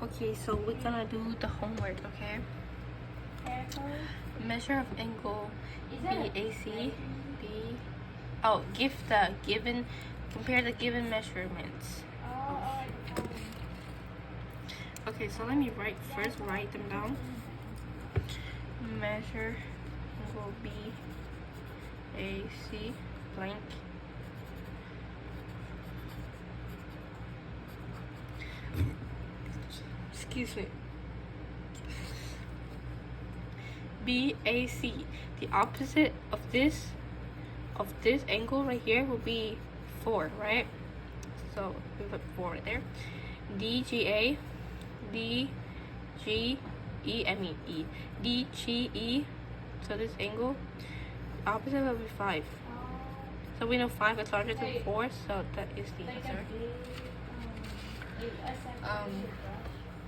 Okay, so we're gonna do the homework, okay? Measure of angle BAC, compare the given measurements. Okay, so let me write them down. Measure angle BAC blank. Excuse me. BAC. The opposite of this angle right here will be 4, right? So we put 4 right there. DGA, DGE. So this angle, opposite will be 5. So we know 5 is larger than 4, so that is the answer.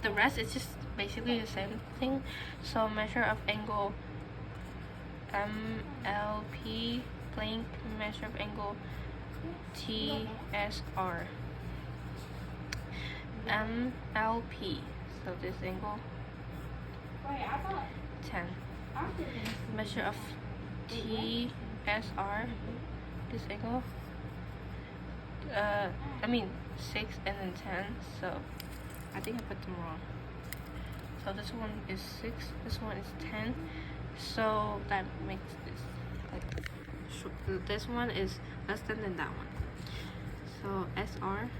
The rest is just basically the same thing. So measure of angle MLP blank, measure of angle TSR. MLP, so this angle 10. Measure of TSR, this angle 6 and then 10, so I think I put them wrong. So this one is 6, this one is 10, so that makes this like this one is less than that one. So SR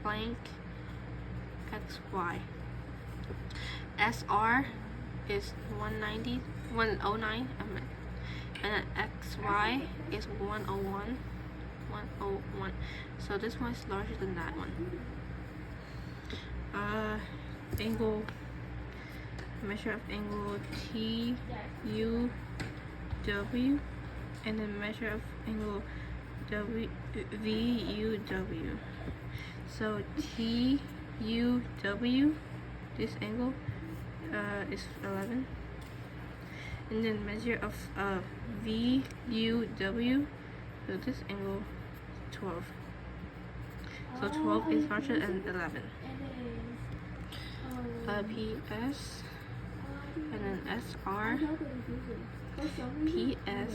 blank XY. SR is 109, and then XY is 101. So this one is larger than that one. Angle, measure of angle TUW, and then measure of angle VUW. So TUW, this angle is 11, and then measure of VUW, so this angle 12. So 12 is larger than 11. PS, and then SR, PS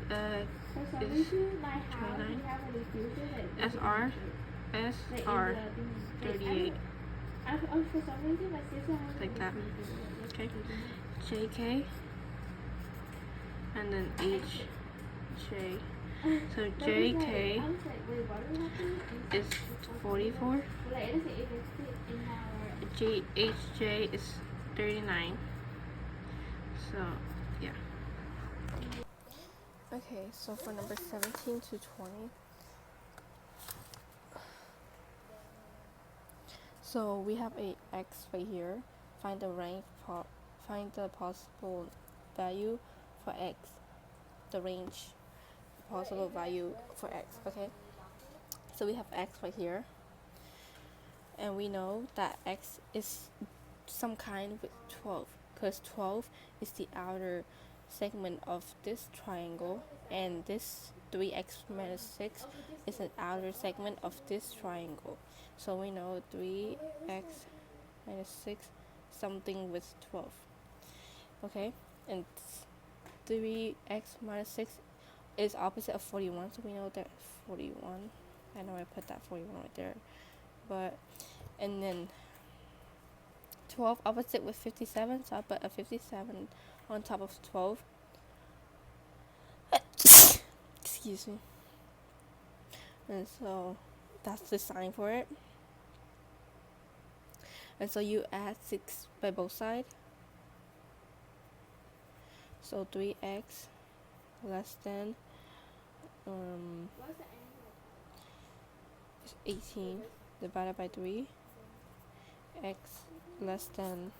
is 29, SR 38, like that. Okay, JK, and then HJ. So JK is 44. HJ is 39. So yeah. Okay, so for number 17 to 20. So we have a x right here. Find the possible value for x. The range possible value for x. Okay. So we have x right here, and we know that x is some kind with 12, because 12 is the outer segment of this triangle, and this 3x minus 6 is an outer segment of this triangle. So we know 3x minus 6 something with 12. Okay, and 3x minus 6 is opposite of 41, so we know that 41. I know I put that 41 right there, but and then 12 opposite with 57, so I put a 57 on top of 12. Excuse me. And so that's the sign for it. And so you add 6 by both sides. So 3x less than 18 divided by 3. X less than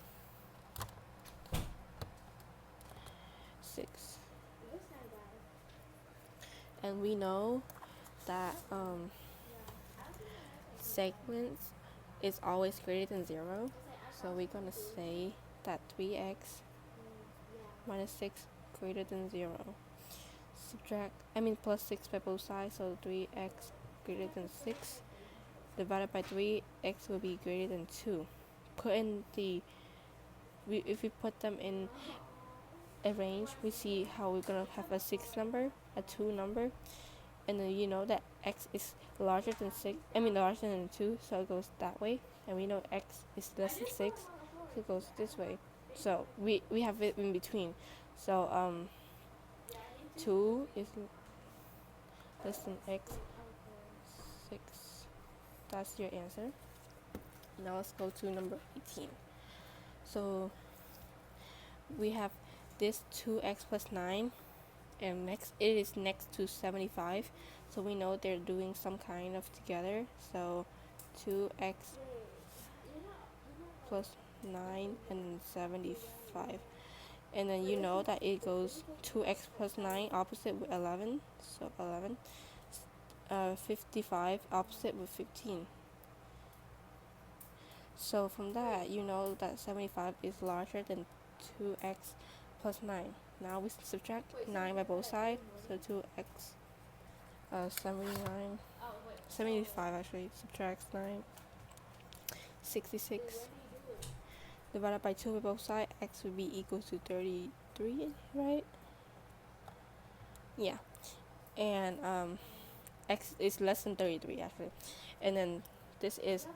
6. And we know that segments is always greater than 0. So we're going to say that 3x minus 6 greater than 0. Plus 6 by both sides, so 3x greater than 6. divided by 3, x will be greater than 2. Put in the, if we put them in a range, we see how we're going to have a 6 number, a 2 number, and then you know that x is larger than 6, larger than 2, so it goes that way, and we know x is less than 6, so it goes this way. So we have it in between. So 2 is less than x, 6. That's your answer. Now let's go to number 18. So we have this 2x plus 9, and next it is next to 75, so we know they're doing some kind of together. So 2x plus 9 and 75, and then you know that it goes 2x plus 9 opposite with 11, so 11. 55 opposite with 15. So from that, you know that 75 is larger than 2x plus 9. Now we subtract 9 by both sides, so 2x 75 actually, subtracts 9, 66. Divided by 2 by both sides, x would be equal to 33, right? Yeah. And x is less than 33 actually. And then this is,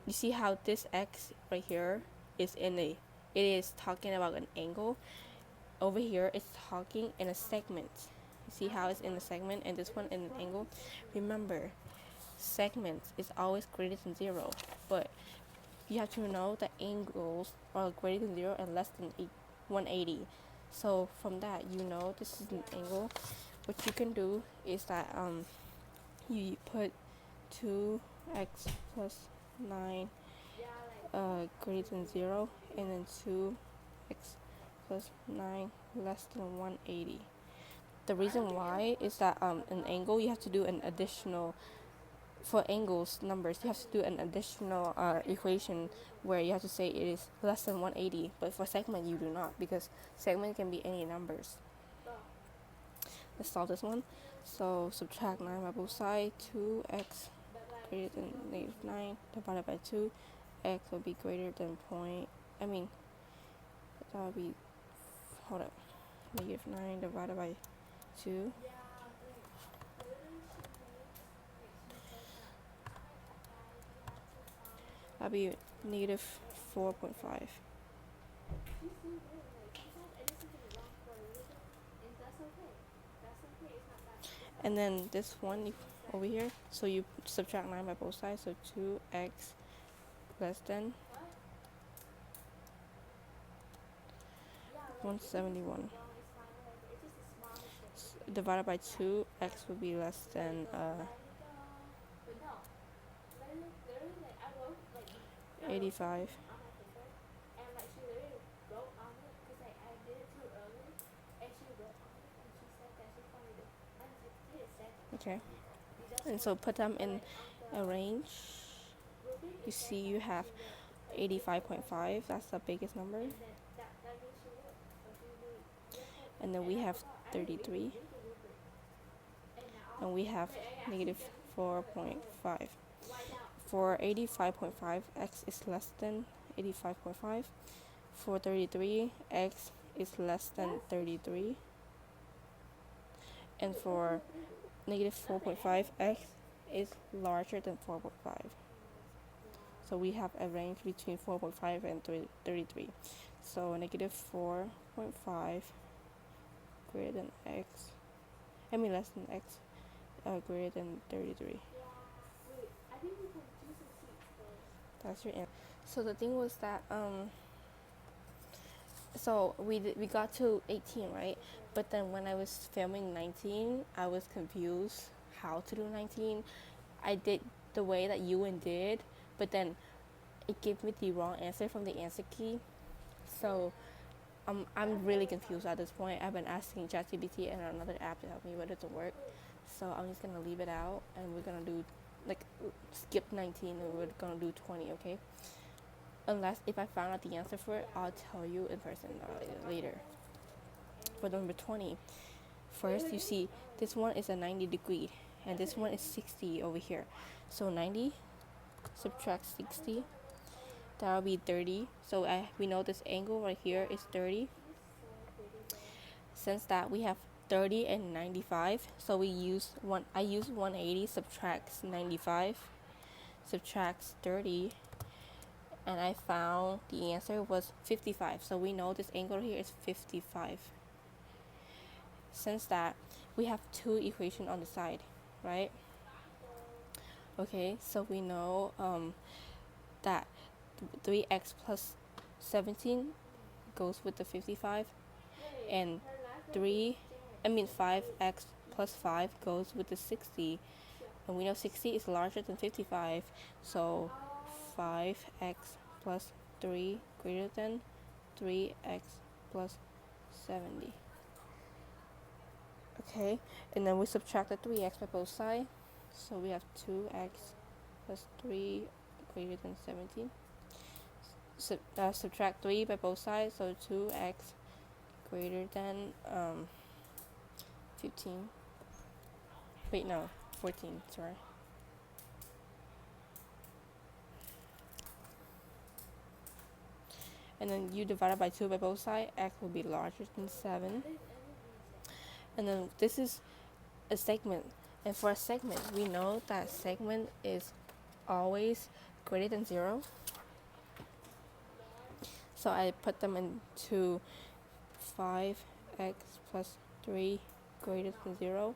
you see how this x right here is it is talking about an angle. Over here it's talking in a segment. You see how it's in a segment, and this one in an angle. Remember, segments is always greater than 0, but you have to know that angles are greater than 0 and less than 180. So from that, you know this is an angle. What you can do is that you put 2x plus 9 greater than 0, and then 2x plus 9 less than 180. The reason why is that an angle, you have to do an additional, for angles numbers, you have to do an additional equation where you have to say it is less than 180, but for segment you do not, because segment can be any numbers. Let's solve this one. So subtract 9 by both sides. 2x greater than negative 9 divided by 2, x will be greater than that would be, hold up, negative 9 divided by 2. That'll be negative 4.5. And then this one over here, so you subtract 9 by both sides, so 2x less than 171 divided by 2, x will be less than 85. Okay, and so put them in a range. You see you have 85.5, that's the biggest number, and then we have 33, and we have negative 4.5. For 85.5, x is less than 85.5. For 33, x is less than 33. And for negative 4.5, x is larger than 4.5. So we have a range between 4.5 and 33. So negative 4.5 greater than x, less than x, greater than 33. That's your answer. So the thing was that so we got to 18, right? But then when I was filming 19, I was confused how to do 19. I did the way that Ewan did, but then it gave me the wrong answer from the answer key. So I'm really confused at this point. I've been asking ChatGPT and another app to help me, but it doesn't work. So I'm just gonna leave it out, and we're gonna do skip 19 and we're gonna do 20, okay? Unless if I found out the answer for it, I'll tell you in person later. For number 20, first you see this one is a 90 degree and this one is 60 over here. So 90 subtract 60, that will be 30. So we know this angle right here is 30. Since that we have 30 and 95, so I use 180 subtracts 95, subtracts 30, and I found the answer was 55. So we know this angle here is 55. Since that we have two equations on the side, right? Okay, so we know that 3x plus 17 goes with the 55, and 5x plus 5 goes with the 60, and we know 60 is larger than 55, so 5x plus 3 greater than 3x plus 70. Okay, and then we subtract the 3x by both sides, so we have 2x plus 3 greater than 17. Subtract 3 by both sides, so 2x greater than 15. Wait, no, 14, sorry. And then you divide it by 2 by both sides, x will be larger than 7. And then this is a segment. And for a segment, we know that segment is always greater than 0. So I put them into 5x plus 3 greater than 0,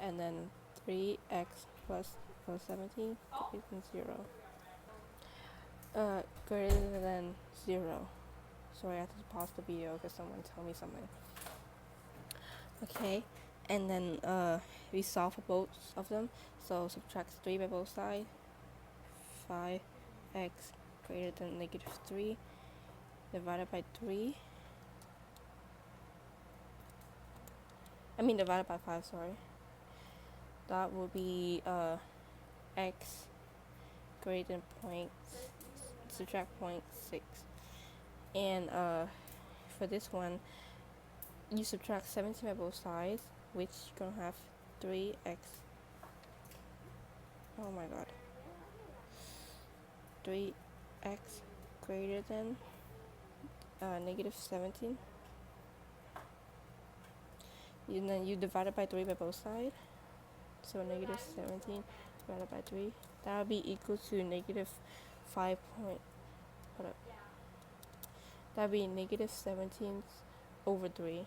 and then 3x plus 17 greater than 0. Greater than 0. Sorry, I have to pause the video because someone told me something. Okay, and then we solve for both of them. So subtract 3 by both sides. 5x greater than negative 3 divided by 3. Divided by 5, sorry. That will be x greater than subtract 0.6. And for this one, you subtract 17 by both sides, which you're gonna have 3x. Oh my god. 3x greater than negative 17. And then you divide it by 3 by both sides. So negative 17 divided by 3. That would be equal to negative 5 point. Hold up. That would be negative 17 over 3.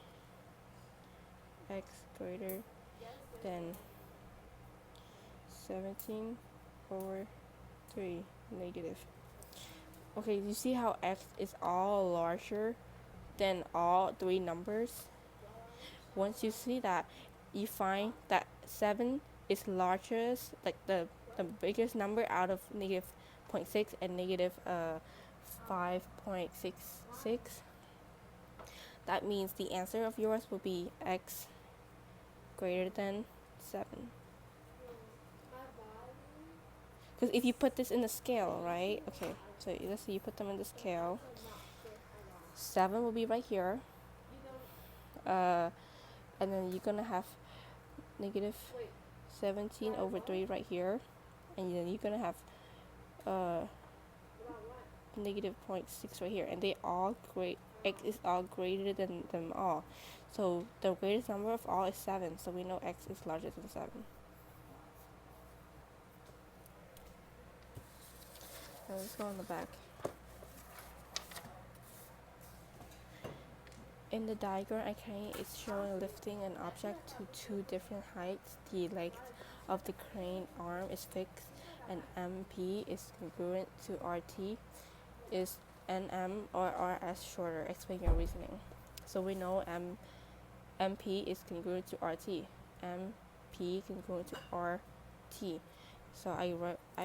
X greater than 17 over 3 negative. Okay, you see how x is all larger than all three numbers? Once you see that, you find that 7 is largest, like the biggest number out of negative 0.6 and negative 5.66. That means the answer of yours will be x greater than 7. Because if you put this in the scale, right? Okay, so let's say you put them in the scale. 7 will be right here. And then you're gonna have negative 17 over 3 right here, and then you're gonna have negative 0.6 right here, and they all x is all greater than them all. So the greatest number of all is 7, so we know x is larger than 7. Now let's go on the back. In the diagram, a crane is showing lifting an object to two different heights. The length of the crane arm is fixed, and MP is congruent to RT. Is NM or RS shorter? Explain your reasoning. So we know MP is congruent to RT. MP congruent to RT. So I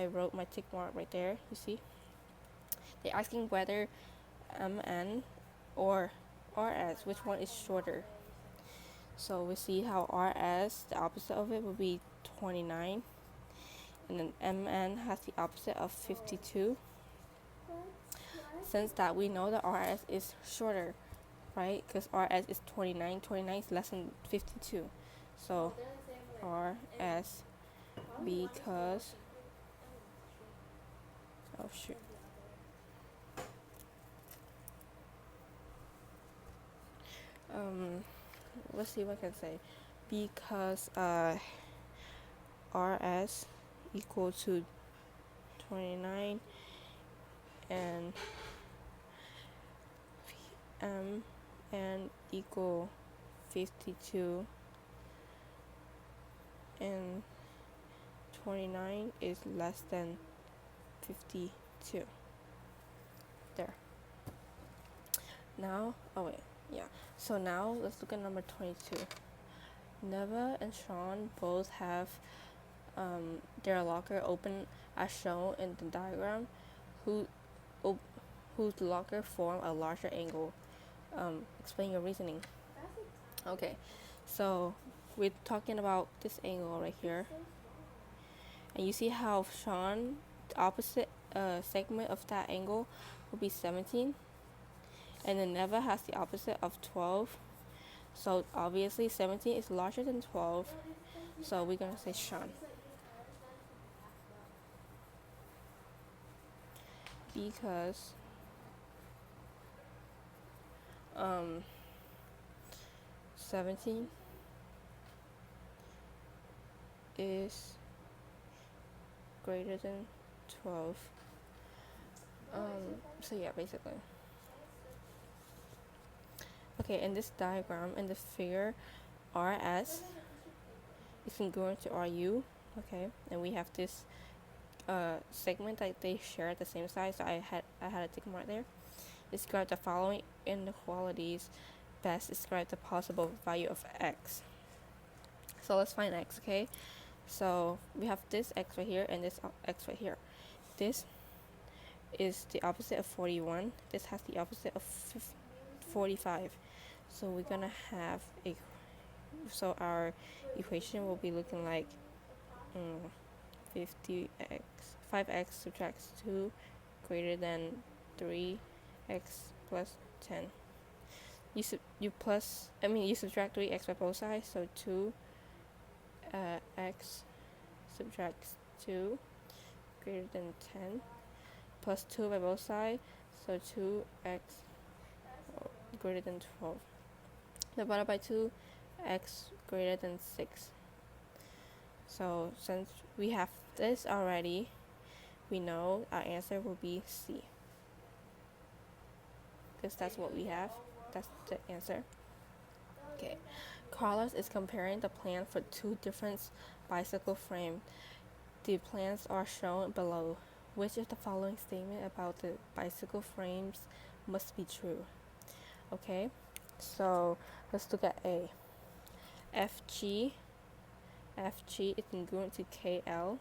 wrote my tick mark right there. You see? They're asking whether MN or RS, which one is shorter. So we see how RS, the opposite of it, will be 29, and then MN has the opposite of 52. Since that, we know that RS is shorter, right? Because RS is 29. 29 is less than 52. So RS, because Oh shoot. Um, let's see what I can say. Because RS equal to 29 and PM and equal 52 and 29 is less than 52. There. Now, oh wait, yeah. So now let's look at number 22. Neva and Sean both have their locker open as shown in the diagram, who, whose locker form a larger angle. Explain your reasoning. Okay, so we're talking about this angle right here, and you see how Sean, the opposite segment of that angle will be 17, and then Neva has the opposite of 12. So obviously 17 is larger than 12, so we're gonna say Sean. Because 17 is greater than 12. So yeah, basically. Okay, in this diagram, in the figure, RS is congruent to RU. Okay, and we have this segment that they share at the same size. So I had a tick mark there. Describe the following inequalities. Best describe the possible value of x. So let's find x. Okay, so we have this x right here and this x right here. This is the opposite of 41. This has the opposite of 45. So we're gonna have so our equation will be looking like 50x 5x subtracts 2 greater than 3x plus 10. You subtract 3x by both sides, so 2x subtracts 2 greater than 10 plus 2 by both sides, so 2x greater than 12 divided by 2, x greater than 6. So since we have this already, we know our answer will be C, because that's what we have. That's the answer. Okay, Carlos is comparing the plan for two different bicycle frames. The plans are shown below. Which of the following statement about the bicycle frames must be true? Okay, so let's look at A. FG is congruent to KL.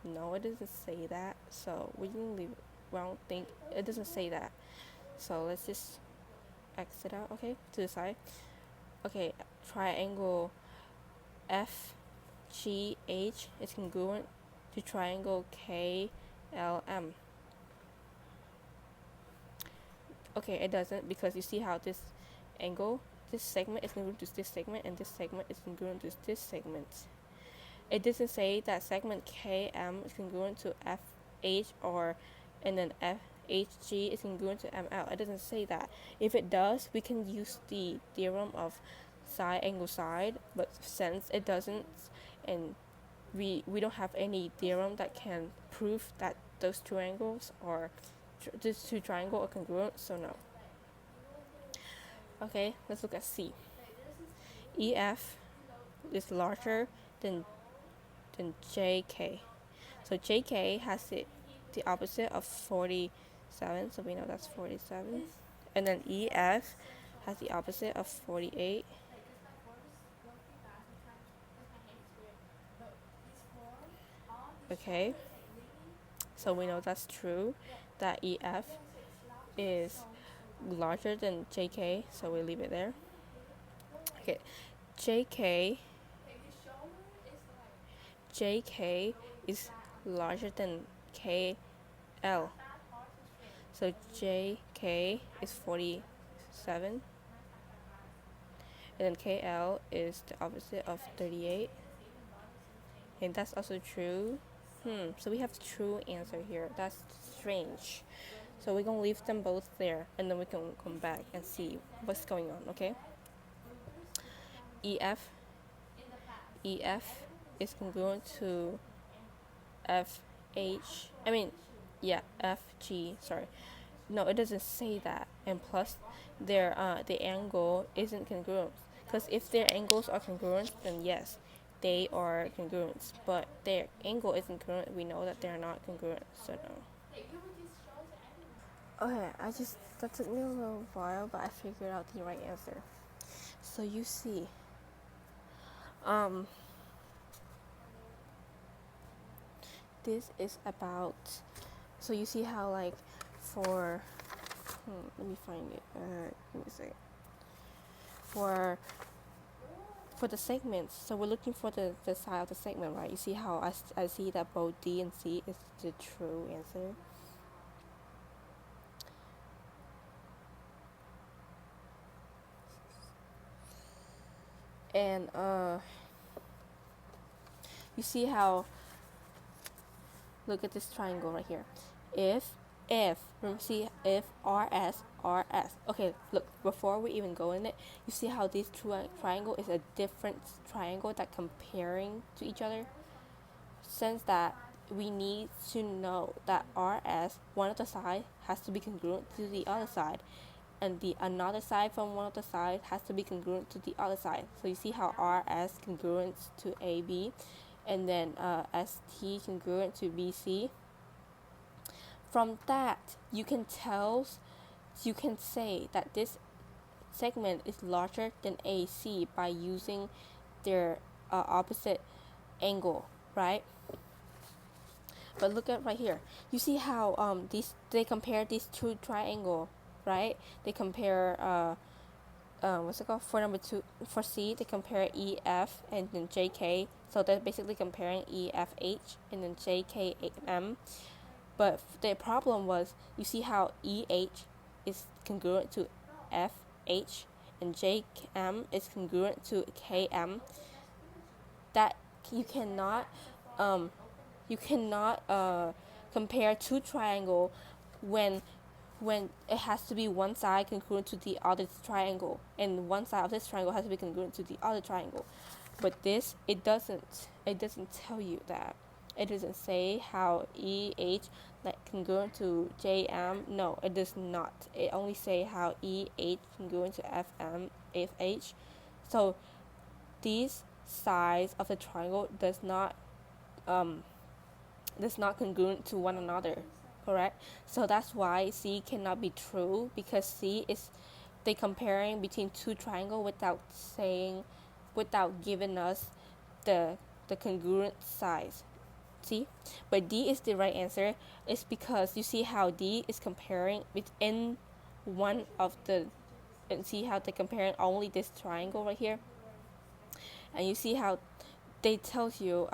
No, it doesn't say that, so we can leave it. I don't think it doesn't say that, so let's just exit out. Okay, to the side. Okay, triangle FGH is congruent to triangle KLM. Okay, it doesn't, because you see how this segment is congruent to this segment, and this segment is congruent to this segment. It doesn't say that segment KM is congruent to FH, and then FHG is congruent to ML. It doesn't say that. If it does, we can use the theorem of side angle side, but since it doesn't, and we don't have any theorem that can prove that those two angles or these two triangles are congruent, so no. Okay, let's look at C. EF is larger than JK. So JK has the opposite of 47, so we know that's 47. And then EF has the opposite of 48. Okay, so we know that's true, that EF is larger than JK, so we leave it there. Okay, JK is larger than KL. So JK is 47, and then KL is the opposite of 38. Okay, that's also true. So we have true answer here. That's strange. So we're gonna leave them both there, and then we can come back and see what's going on. Okay. EF EF is congruent to FH. I mean, yeah, FG. Sorry, no, it doesn't say that. And plus, their the angle isn't congruent. Because if their angles are congruent, then yes, they are congruent. But their angle isn't congruent. We know that they're not congruent. So no. Okay, that took me a little while, but I figured out the right answer. So you see, this is about. So you see how like for, let me find it. Let me see. For the segments, so we're looking for the side of the segment, right? You see how I see that both D and C is the true answer. And you see how, look at this triangle right here. If see, if RS, okay, look, before we even go in it, you see how this triangle is a different triangle that comparing to each other, since that we need to know that RS, one of the side has to be congruent to the other side, and the another side from one of the side has to be congruent to the other side. So you see how RS congruent to AB, and then ST congruent to BC. From that, you can say that this segment is larger than AC by using their opposite angle, right? But look at right here. You see how they compare these two triangle, right? They compare what's it called? For number 2, for C, they compare EF and then JK. So they're basically comparing EFH and then JKM. But the problem was, you see how EH is congruent to FH and JM is congruent to KM. That you cannot compare two triangle when it has to be one side congruent to the other triangle, and one side of this triangle has to be congruent to the other triangle. But this, it doesn't tell you that. It doesn't say how EH like congruent to JM. No, it does not. It only say how EH congruent to FH. So these sides of the triangle does not congruent to one another, correct? So that's why C cannot be true, because C is they comparing between two triangle without giving us the congruent size. See, but D is the right answer. It's because you see how D is comparing within one of the, and see how they're comparing only this triangle right here, and you see how they tells you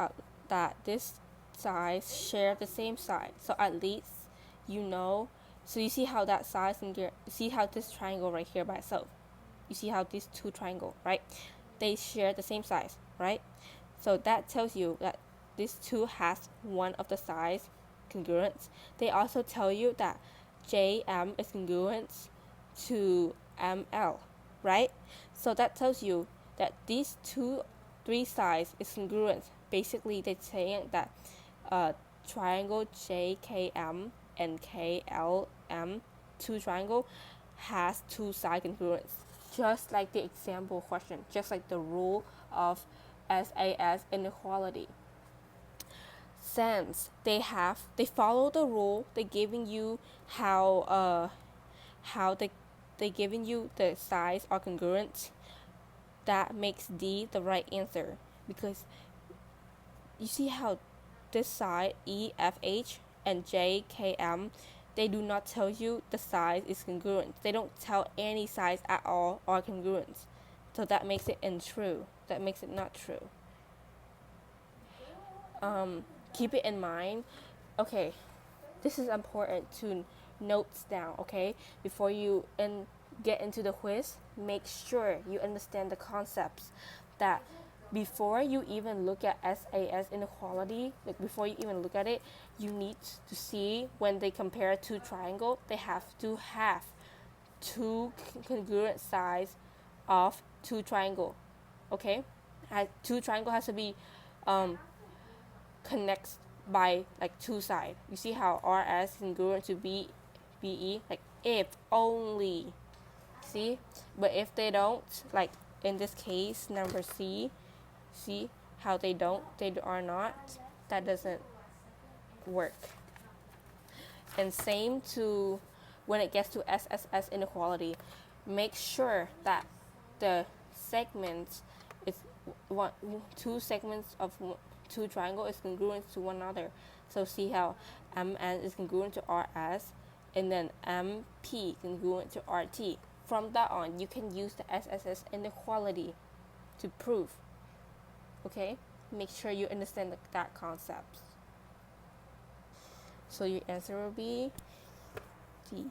that this sides share the same side. So at least you know. So you see how that size and see how this triangle right here by itself. You see how these two triangle, right? They share the same size, right? So that tells you that this two has one of the sides congruent. They also tell you that JM is congruent to ML, right? So that tells you that these three sides is congruent. Basically, they're saying that triangle JKM and KLM, two triangle, has two side congruence. Just like the example question, just like the rule of SAS inequality. Since they follow the rule, they're giving you how they giving you the sides are congruent. That makes D the right answer, because you see how this side EFH and JKM, they do not tell you the size is congruent. They don't tell any size at all are congruent. So that makes it untrue. That makes it not true. Keep it in mind. Okay, this is important to notes down, okay? Before you get into the quiz, make sure you understand the concepts that before you even look at SAS inequality, like before you even look at it, you need to see when they compare two triangles, they have to have two congruent sides of two triangle. Okay, two triangle has to be connects by like two sides. You see how RS is congruent to BE, like if only. See, but if they don't, like in this case number C, see how they are not, that doesn't work. And same to when it gets to SSS inequality, make sure that the segments is two segments of two triangle is congruent to one another. So see how MN is congruent to RS, and then MP congruent to RT. From that on, you can use the SSS inequality to prove. Okay, make sure you understand that concept. So your answer will be D.